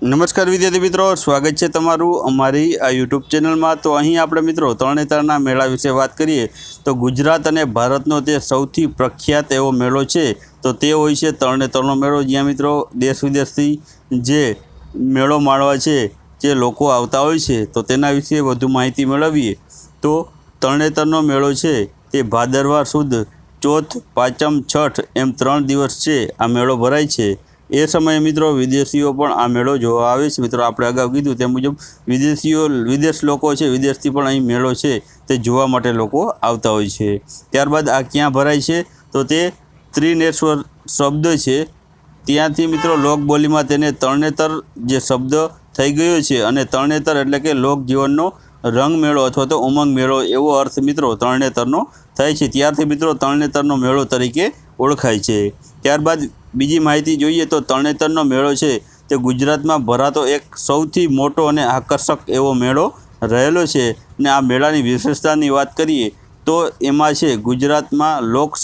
નમસ્કાર વિદ્યાર્થી મિત્રો, સ્વાગત છે તમારું અમારી આ યુટ્યુબ ચેનલમાં। તો અહીં આપણે મિત્રો તરણેતરના મેળા વિશે વાત કરીએ તો ગુજરાત અને ભારતનો તે સૌથી પ્રખ્યાત એવો મેળો છે તો તે હોય છે તરણેતરનો મેળો, જ્યાં મિત્રો દેશ વિદેશથી જે મેળો માણવા છે જે લોકો આવતા હોય છે તો તેના વિશે વધુ માહિતી મેળવીએ તો તરણેતરનો મેળો છે તે ભાદરવા સુદ ચોથ, પાંચમ, છઠ એમ 3 દિવસ છે આ મેળો ભરાય છે। એ સમયે મિત્રો વિદેશીઓ પણ આ મેળો જોવા આવે છે। મિત્રો આપણે અગાઉ કીધું તે મુજબ વિદેશ લોકો છે, વિદેશથી પણ અહીં મેળો છે તે જોવા માટે લોકો આવતા હોય છે। ત્યારબાદ આ ક્યાં ભરાય છે તો તે ત્રિનેશ્વર શબ્દ છે ત્યાંથી મિત્રો લોકબોલીમાં તેને તરણેતર જે શબ્દ થઈ ગયો છે અને તરણેતર એટલે કે લોકજીવનનો રંગ મેળો અથવા તો ઉમંગ મેળો એવો અર્થ મિત્રો તરણેતરનો થાય છે। ત્યારથી મિત્રો તરણેતરનો મેળો તરીકે ઓળખાય છે। ત્યારબાદ બીજી માહિતી જોઈએ તો તરણેતરનો મેળો છે તે ગુજરાતમાં ભરાતો એક સૌથી મોટો અને આકર્ષક એવો મેળો રહેલો છે। ને આ મેળાની વિશેષતાની વાત કરીએ તો એમાં છે ગુજરાતમાં લોક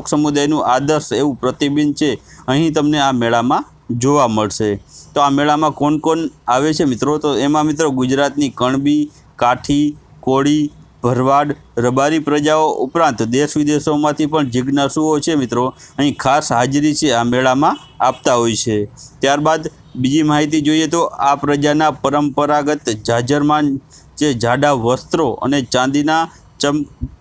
સમુદાયનું આદર્શ એવું પ્રતિબિંબ છે અહીં તમને આ મેળામાં જોવા મળશે। તો આ મેળામાં કોણ કોણ આવે છે મિત્રો તો એમાં મિત્રો ગુજરાતની કણબી, કાઠી, કોળી, ભરવાડ, રબારી પ્રજાઓ ઉપરાંત દેશ વિદેશોમાંથી પણ જિજ્ઞાસુઓ છે મિત્રો અહીં ખાસ હાજરી છે આ મેળામાં આપતા હોય છે। ત્યારબાદ બીજી માહિતી જોઈએ તો આ પ્રજાના પરંપરાગત જાજરમાન જે જાડા વસ્ત્રો અને ચાંદીના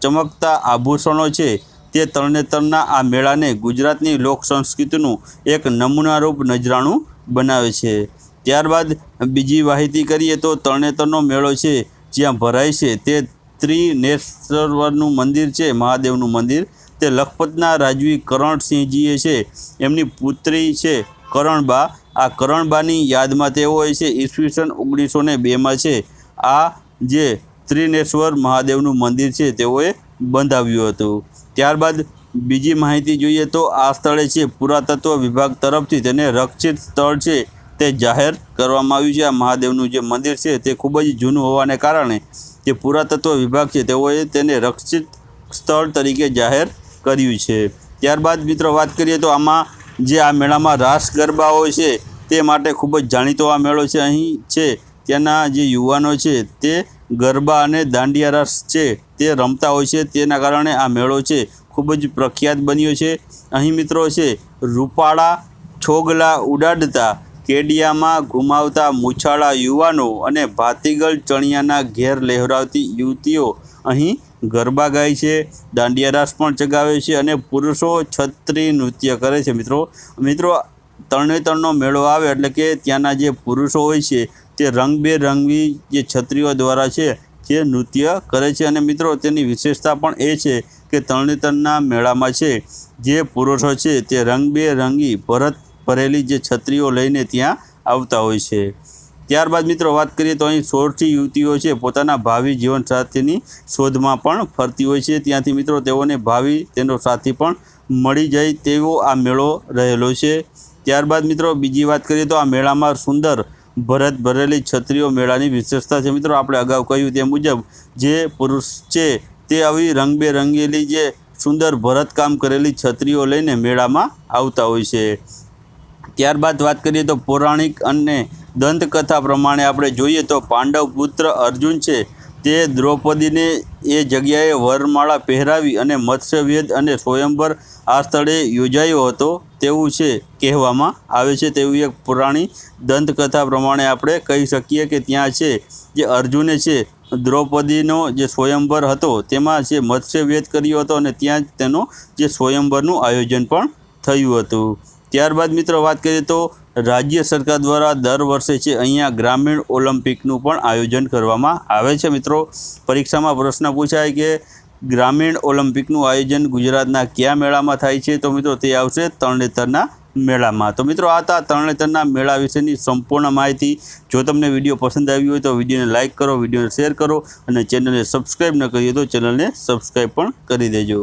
ચમકતા આભૂષણો છે તે તરણેતરના આ મેળાને ગુજરાતની લોક સંસ્કૃતિનું એક નમૂનારૂપ નજરાણું બનાવે છે। ત્યારબાદ બીજી માહિતી કરીએ તો તરણેતરનો મેળો છે જ્યાં ભરાય છે તે ત્રિનેશ્વરનું મંદિર છે, મહાદેવનું મંદિર તે લખપતના રાજવી કરણસિંહજીએ છે એમની પુત્રી છે કરણબા, આ કરણબાની યાદમાં તેઓ હોય છે ઈસવીસન 1902માં છે આ જે ત્રિનેશ્વર મહાદેવનું મંદિર છે તેઓએ બંધાવ્યું હતું। ત્યારબાદ બીજી માહિતી જોઈએ તો આ સ્થળે છે પુરાતત્વ વિભાગ તરફથી તેને રક્ષિત સ્થળ છે તે જાહેર કરવામાં આવ્યું છે। આ મહાદેવનું જે મંદિર છે તે ખૂબ જ જૂનું હોવાને કારણે જે પુરાતત્વ વિભાગ છે તેઓએ તેને રક્ષિત સ્થળ તરીકે જાહેર કર્યું છે। ત્યારબાદ મિત્રો વાત કરીએ તો આમાં જે આ મેળામાં રાસ ગરબાઓ છે તે માટે ખૂબ જ જાણીતો આ મેળો છે। અહીં છે ત્યાંના જે યુવાનો છે તે ગરબા અને દાંડિયા રાસ છે તે રમતા હોય છે, તેના કારણે આ મેળો છે ખૂબ જ પ્રખ્યાત બન્યો છે। અહીં મિત્રો છે રૂપાળા છોગલા ઉડાડતા, કેડિયામાં ઘુમાવતા મૂછાળા યુવાનો અને ભાતીગળ ચણિયાના ઘેર લહેરાવતી યુવતીઓ અહીં ગરબા ગાય છે, દાંડિયા રાસ પણ ચગાવે છે અને પુરુષો છત્રી નૃત્ય કરે છે। મિત્રો તરણેતરનો મેળો આવે એટલે કે ત્યાંના જે પુરુષો હોય છે તે રંગબેરંગી જે છત્રીઓ દ્વારા છે તે નૃત્ય કરે છે અને મિત્રો તેની વિશેષતા પણ એ છે કે તરણેતરના મેળામાં છે જે પુરુષો છે તે રંગબેરંગી ભરેલી જે છત્રીઓ લઈને ત્યાં આવતા હોય છે। ત્યારબાદ મિત્રો વાત કરીએ તો અહીં 16 યુવતીઓ છે પોતાના ભાવિ જીવનસાથીની શોધમાં પણ ફરતી હોય છે। ત્યાંથી મિત્રો તેઓને ભાવિ તેનો સાથી પણ મળી જાય તેવો આ મેળો રહેલો છે। ત્યારબાદ મિત્રો બીજી વાત કરીએ તો આ મેળામાં સુંદર ભરેલી છત્રીઓ મેળાની વિશેષતા છે। મિત્રો આપણે અગાઉ કહ્યું તે મુજબ જે પુરુષ છે તે આવી રંગબેરંગેલી જે સુંદર ભરતકામ કરેલી છત્રીઓ લઈને મેળામાં આવતા હોય છે। ત્યારબાદ વાત કરીએ તો પૌરાણિક અને દંતકથા પ્રમાણે આપણે જોઈએ તો પાંડવ પુત્ર અર્જુન છે તે દ્રૌપદીને એ જગ્યાએ વરમાળા પહેરાવી અને મત્સ્યવેદ અને સ્વયંવર આ સ્થળે યોજાયો હતો તેવું છે કહેવામાં આવે છે। તેવી એક પુરાણી દંતકથા પ્રમાણે આપણે કહી શકીએ કે ત્યાં છે જે અર્જુને છે દ્રૌપદીનો જે સ્વયંવર હતો તેમાં છે મત્સ્યવેદ કર્યો હતો અને ત્યાં જ તેનો જે સ્વયંવરનું આયોજન પણ થયું હતું। ત્યારબાદ મિત્રો વાત કરીએ તો રાજ્ય સરકાર દ્વારા દર વર્ષે છે અહીંયા ગ્રામીણ ઓલિમ્પિકનું પણ આયોજન કરવામાં આવે છે। મિત્રો પરીક્ષામાં પ્રશ્ન પૂછાય કે ગ્રામીણ ઓલિમ્પિકનું આયોજન ગુજરાતના કયા મેળામાં થાય છે તો મિત્રો તે આવશે તરણેતરના મેળામાં। તો મિત્રો આ હતા તરણેતરના મેળા વિશેની સંપૂર્ણ માહિતી। જો તમને વિડીયો પસંદ આવી હોય તો વિડીયોને લાઇક કરો, વિડીયોને શેર કરો અને ચેનલને સબસ્ક્રાઈબ ન કરી તો ચેનલને સબસ્ક્રાઈબ પણ કરી દેજો।